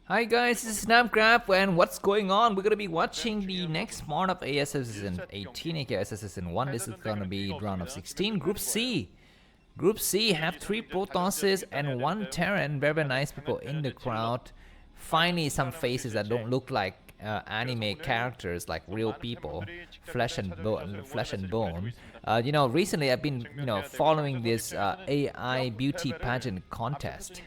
Hi guys, this is namkraftvn, and what's going on? We're gonna be watching the next mod of ASL S18 aka ASL S18 This is gonna be round of 16, Group C. Group C have 3 Protosses and 1 Terran. Very nice people in the crowd. Finally, some faces that don't look like anime characters, like real people, flesh and bone. Recently I've been, following this AI beauty pageant contest.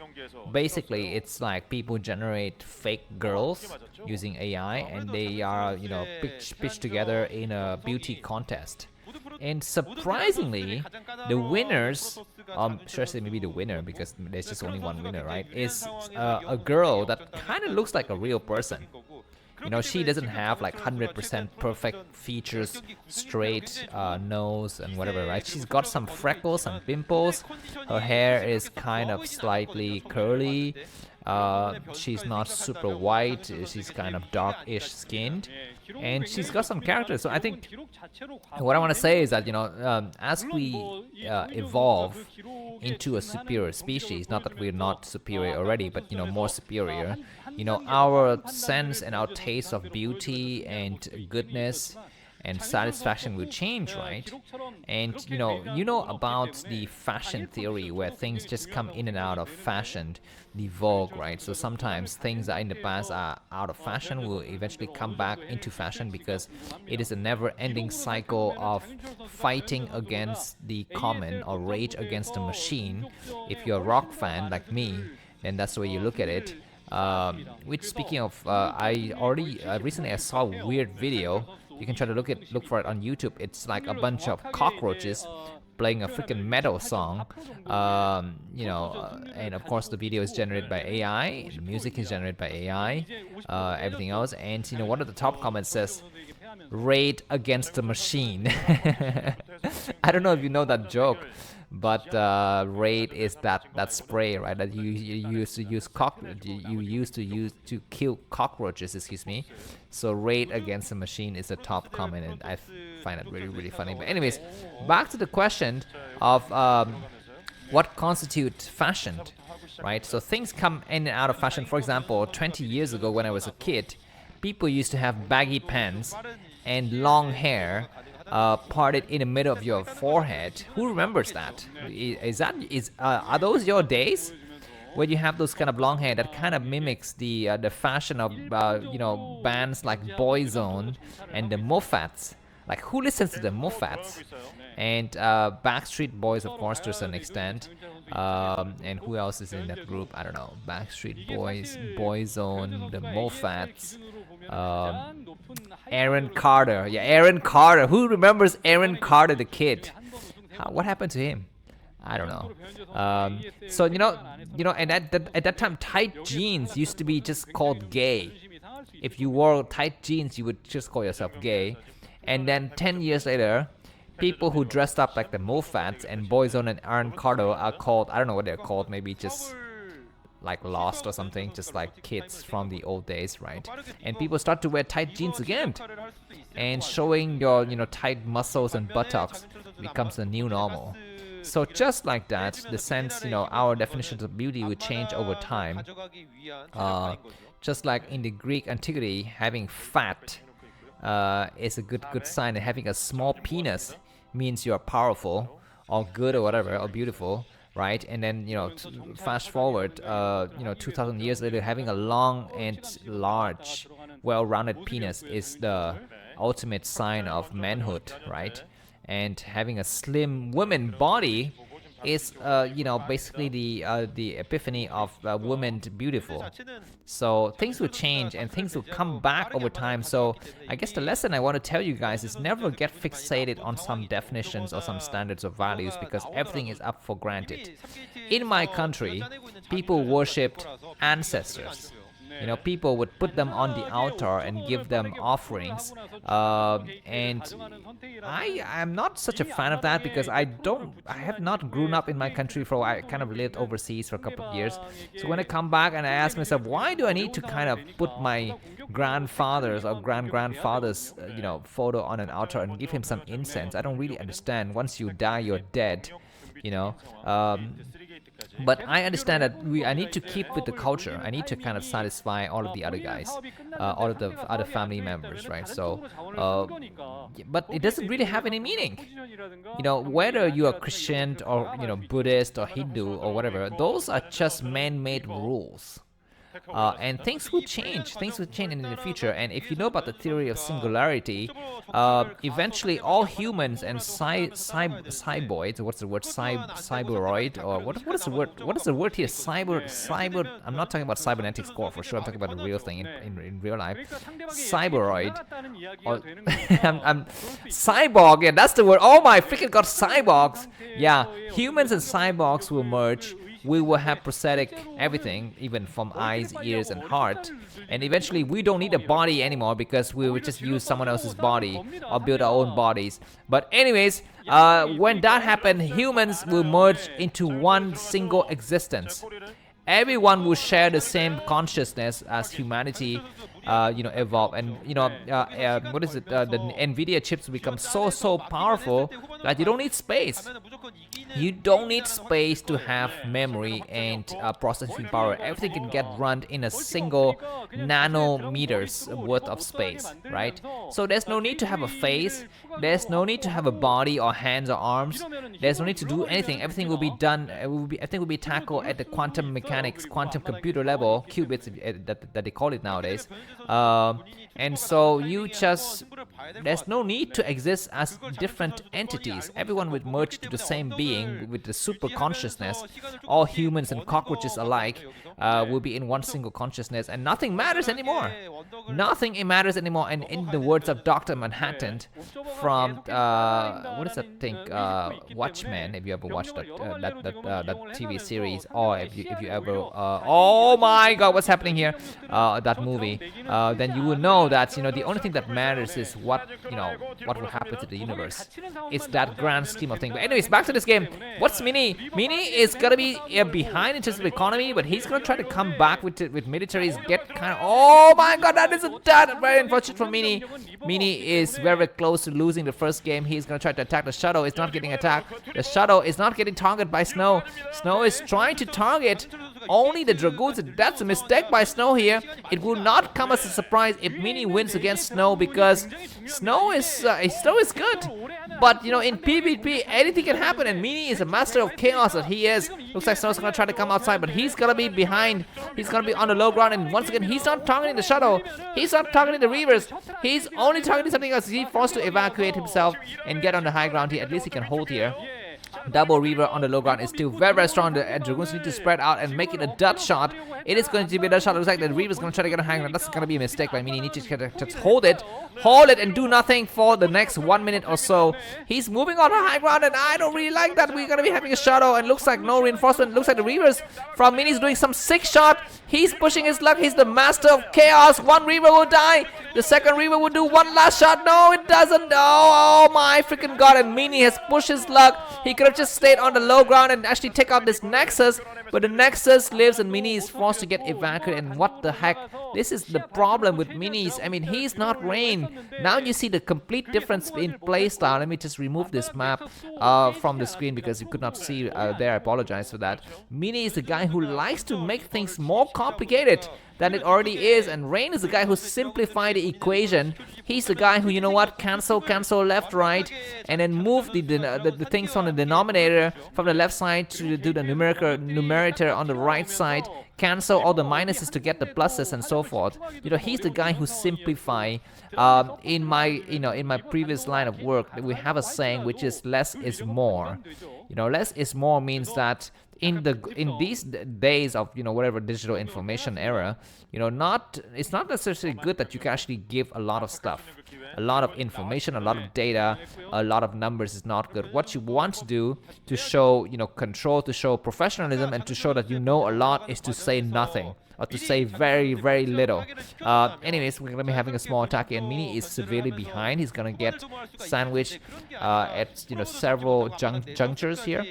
Basically, it's like people generate fake girls using AI, and they are, pitched together in a beauty contest. And surprisingly, the winners, should I say maybe the winner because there's just only one winner, right? Is a girl that kind of looks like a real person. She doesn't have like 100% perfect features, straight nose and whatever, right? She's got some freckles, some pimples. Her hair is kind of slightly curly. She's not super white. She's kind of dark-ish skinned, and she's got some character. So I think what I want to say is that as we evolve into a superior species, not that we're not superior already, but more superior, our sense and our taste of beauty and goodness and satisfaction will change, right? And about the fashion theory where things just come in and out of fashion, the vogue, right? So sometimes things that in the past are out of fashion will eventually come back into fashion because it is a never-ending cycle of fighting against the common or rage against the machine. If you're a rock fan like me, then that's the way you look at it. Which, speaking of, I already recently I saw a weird video. You can try to look for it on YouTube. It's like a bunch of cockroaches playing a freaking metal song. And of course the video is generated by AI, the music is generated by AI, everything else. And one of the top comments says, "Raid against the machine." I don't know if you know that joke, but raid is that spray, right? That you used to use to kill cockroaches. Excuse me. So raid against the machine is a top comment, and I find it really funny. But anyways, back to the question of what constitutes fashion, right? So things come in and out of fashion. For example, 20 years ago when I was a kid, people used to have baggy pants and long hair parted in the middle of your forehead. Who remembers that? Are those your days? Where you have those kind of long hair that kind of mimics the fashion of bands like Boyzone and the Moffats. Like, who listens to the Moffats? And Backstreet Boys, of course, to some extent. And who else is in that group? I don't know. Backstreet Boys, Boyzone, the Moffats. Aaron Carter. Yeah, Aaron Carter. Who remembers Aaron Carter, the kid? What happened to him? I don't know. So and at that time, tight jeans used to be just called gay. If you wore tight jeans, you would just call yourself gay. And then 10 years later, people who dressed up like the Moffats and Boyzone and Aaron Carter are called, I don't know what they're called, maybe just like lost or something, just like kids from the old days, right? And people start to wear tight jeans again, and showing your tight muscles and buttocks becomes the new normal. So just like that, the sense, our definitions of beauty will change over time. Just like in the Greek antiquity, having fat is a good sign, and having a small penis means you're powerful or good or whatever or beautiful, right? And then fast forward 2000 years later, having a long and large well-rounded penis is the ultimate sign of manhood, right? And having a slim woman body is basically the epiphany of women beautiful. So things will change and things will come back over time. So I guess the lesson I want to tell you guys is never get fixated on some definitions or some standards of values, because everything is up for granted. In my country, people worshipped ancestors. People would put them on the altar and give them offerings. And I am not such a fan of that, because I have not grown up in my country for a while. I kind of lived overseas for a couple of years. So when I come back and I ask myself, why do I need to kind of put my grandfather's or grandfather's photo on an altar and give him some incense? I don't really understand. Once you die, you're dead. But I understand that I need to keep with the culture. I need to kind of satisfy all of the other guys, all of the other family members, right? So, but it doesn't really have any meaning. You know, whether you are Christian or, you know, Buddhist or Hindu or whatever, those are just man-made rules. And things will change. Things will change in the future. And if you know about the theory of singularity, eventually all humans and cyboids, what's the word? Cyberoid, or what is the word? What is the word here? Cyber. I'm not talking about cybernetics core for sure. I'm talking about the real thing in real life. Cyberoid. Or, I'm cyborg. Yeah, that's the word. Oh my freaking god, cyborgs. Yeah, humans and cyborgs will merge. We will have prosthetic everything, even from eyes, ears, and heart. And eventually, we don't need a body anymore because we will just use someone else's body or build our own bodies. But anyways, when that happens, humans will merge into one single existence. Everyone will share the same consciousness as humanity, you know, evolve. And you know, what is it? The NVIDIA chips become so powerful that you don't need space. You don't need space to have memory and processing power. Everything can get run in a single nanometers worth of space, right? So there's no need to have a face. There's no need to have a body or hands or arms. There's no need to do anything. Everything will be done. Everything will be tackled at the quantum mechanics, quantum computer level, qubits that they call it nowadays. And so you just, there's no need to exist as different entities. Everyone would merge to the same being with the super consciousness. All humans and cockroaches alike will be in one single consciousness, and nothing matters anymore. Nothing matters anymore. And in the words of Dr. Manhattan from what is that thing? Watchmen. If you ever watched that TV series, or if you ever oh my God, what's happening here? That movie. Then you will know that, you know, the only thing that matters is what, you know, what will happen to the universe. It's that grand scheme of things. But anyways, back to this game. What's Mini? Mini is gonna be behind in terms of economy, but he's gonna try to come back with militaries. Get kind of, oh my God, that is very unfortunate for Mini. Mini is very close to losing the first game. He's gonna try to attack the Shadow. It's not getting attacked. The Shadow is not getting targeted by Snow. Snow is trying to target only the Dragoons. That's a mistake by Snow here. It will not come as a surprise if Mini wins against Snow, because Snow is good. But you know, in PvP, anything can happen, and Mini is a master of chaos that he is. Looks like Snow's gonna try to come outside, but he's gonna be behind. He's gonna be on the low ground, and once again, he's not targeting the Shadow. He's not targeting the Reavers. He's only targeting something else. He's forced to evacuate himself and get on the high ground here. At least he can hold here. Double Reaver on the low ground is still very strong. The Dragoons need to spread out and make it a dud shot. It is going to be a dud shot. It looks like the Reaver is going to try to get a high ground. That's going to be a mistake by Mini. He needs to just hold it and do nothing for the next 1 minute or so. He's moving on the high ground, and I don't really like that. We're going to be having a Shadow, and looks like no reinforcement. Looks like the Reavers from Mini is doing some sick shot. He's pushing his luck. He's the master of chaos. One Reaver will die. The second Reaver will do one last shot. No, it doesn't. Oh my freaking God. And Mini has pushed his luck. He could have just stayed on the low ground and actually take out this Nexus. But the Nexus lives, and Mini is forced to get evacuated. And what the heck? This is the problem with Minis. I mean, he's not Rain. Now you see the complete difference in playstyle. Let me just remove this map from the screen because you could not see there. I apologize for that. Mini is the guy who likes to make things more complicated than it already is, and Rain is the guy who simplified the equation. He's the guy who, you know what, cancel left, right, and then move the things on the denominator from the left side to do the numerator on the right side, cancel all the minuses to get the pluses and so forth. You know, he's the guy who simplify. In my previous line of work, we have a saying which is less is more. You know, less is more means that in these days of, you know, whatever digital information era, you know, it's not necessarily good that you can actually give a lot of stuff, a lot of information, a lot of data, a lot of numbers is not good. What you want to do to show, you know, control, to show professionalism, and to show that you know a lot is to say nothing, or to say very little. Anyways, we're gonna be having a small attack here, and Mini is severely behind. He's gonna get sandwiched at, you know, several junctures here.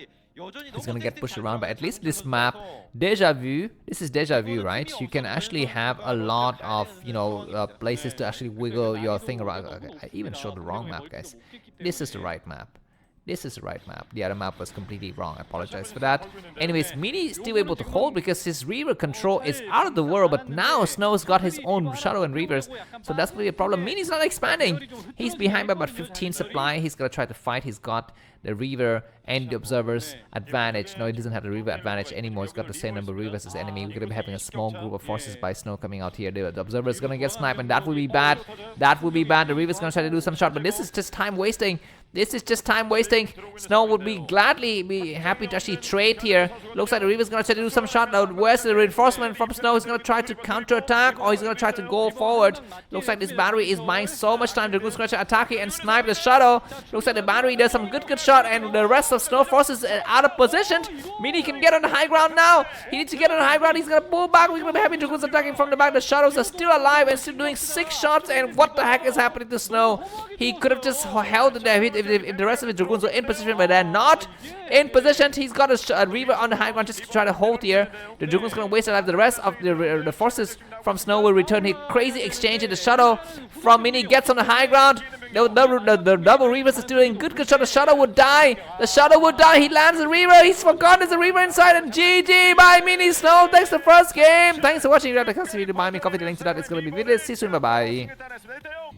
He's gonna get pushed around, but at least this map, Deja Vu, this is Deja Vu, right? You can actually have a lot of, you know, places to actually wiggle your thing around. Okay, I even showed the wrong map, guys. This is the right map. This is the right map. The other map was completely wrong. I apologize for that. Anyways, Mini is still able to hold because his Reaver control is out of the world. But now Snow's got his own Shadow and Reavers. So that's going to be a problem. Mini's not expanding. He's behind by about 15 supply. He's going to try to fight. He's got the Reaver and the Observer's advantage. No, he doesn't have the Reaver advantage anymore. He's got the same number of Reavers as enemy. We're going to be having a small group of forces by Snow coming out here. The Observer is going to get sniped, and that will be bad. That will be bad. The Reaver's going to try to do some shot, but this is just time wasting. This is just time wasting. Snow would be gladly be happy to actually trade here. Looks like the Reaver's going to try to do some shot now. Where's the reinforcement from Snow? He's going to try to counter attack, or he's going to try to go forward. Looks like this battery is buying so much time. Dragoon's going to try to attack it and snipe the Shadow. Looks like the battery does some good shot, and the rest of Snow forces are out of position. Mini can get on the high ground now. He needs to get on the high ground. He's going to pull back. We're going to be having Dragoons attacking from the back. The Shadows are still alive and still doing 6 shots. And what the heck is happening to Snow? He could have just held the hit if the rest of his Dragoons were in position, but they're not in position. He's got a Reaver on the high ground just to try to hold here. The Dragoon's going to waste their life. The rest of the forces from Snow will return. He crazy exchange in the Shadow from Mini gets on the high ground. The double Reavers is doing good shot. The Shadow would die. The Shadow would die. He lands the Reaver. He's forgotten there's a Reaver inside. And GG by Mini Snow. Thanks for the first game. Thanks for watching. If you have the custody to buy me coffee, the link to that is going to be video. See you soon. Bye bye.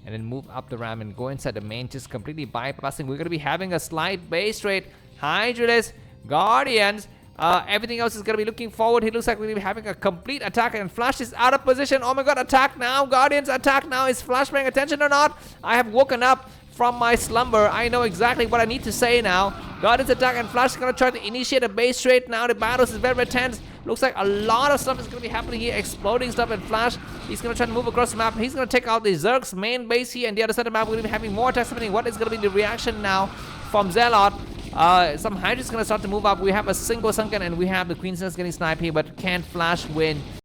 And then move up the ramp and go inside the main, just completely bypassing. We're going to be having a slight base rate. Hydralis, Guardians. Everything else is going to be looking forward. He looks like we're going to be having a complete attack, and Flash is out of position. Oh my god, attack now. Guardians attack now. Is Flash paying attention or not? I have woken up from my slumber. I know exactly what I need to say now. Guardians attack, and Flash is going to try to initiate a base trade now. The battles is very tense. Looks like a lot of stuff is going to be happening here. Exploding stuff, and Flash, he's going to try to move across the map. He's going to take out the Zerg's main base here, and the other side of the map we're going to be having more attacks happening. What is going to be the reaction now from Zelle? Some Hydra's going to start to move up. We have a single Sunken, and we have the Queen's Nest getting sniped here, but can Flash win?